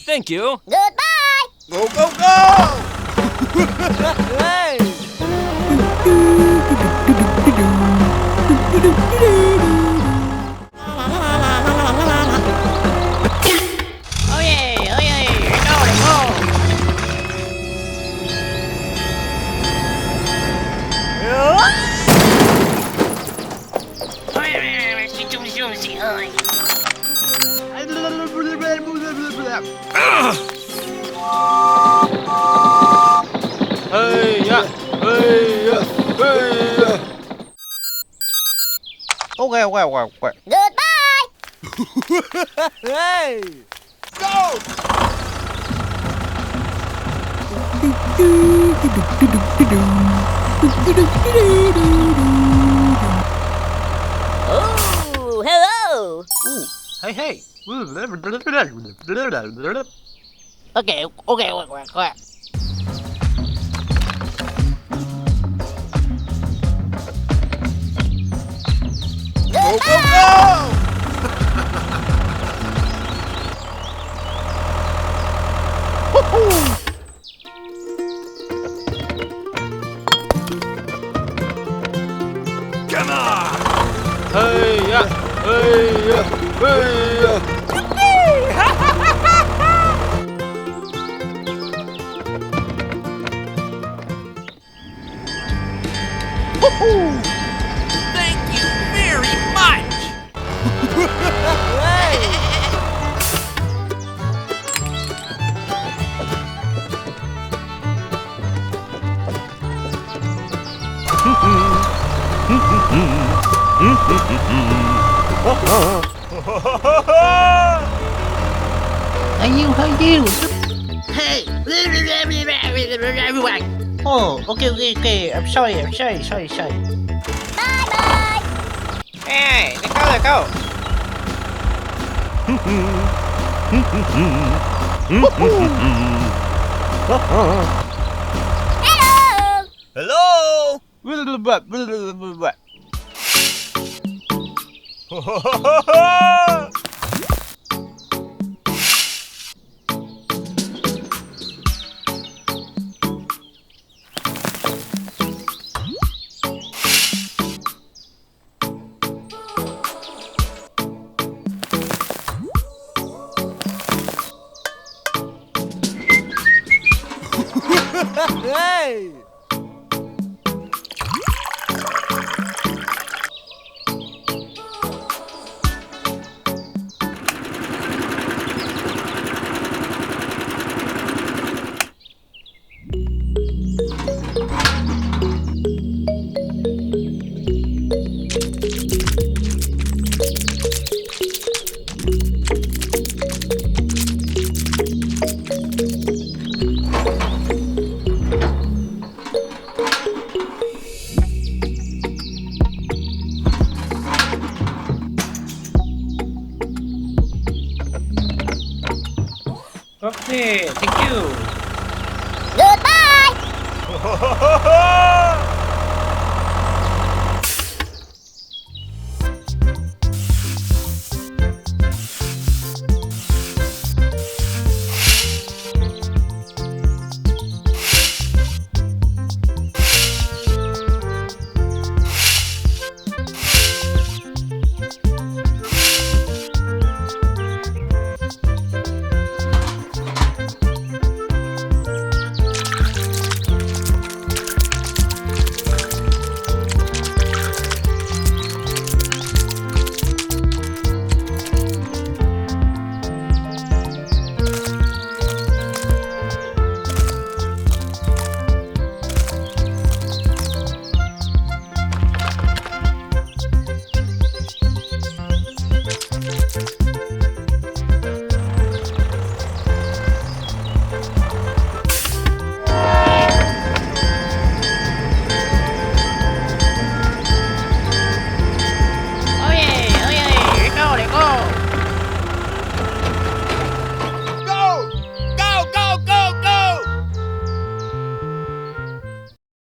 Thank you. Goodbye! Go, go, go! Hey! Oh yeah, let's go. Hey, yeah. Hey, yeah. Hey, yeah. Okay. Goodbye! Hey! Go! Oh, hello! Hey. Okay, wait. Go, go, go! Come on! Hey, yeah. Hey, yeah. Hey, yeah. Thank you very much! Hey! Oh, okay. I'm sorry. Bye! Hey, let's go! Hello! Hello! Hey! Okay, thank you. Goodbye!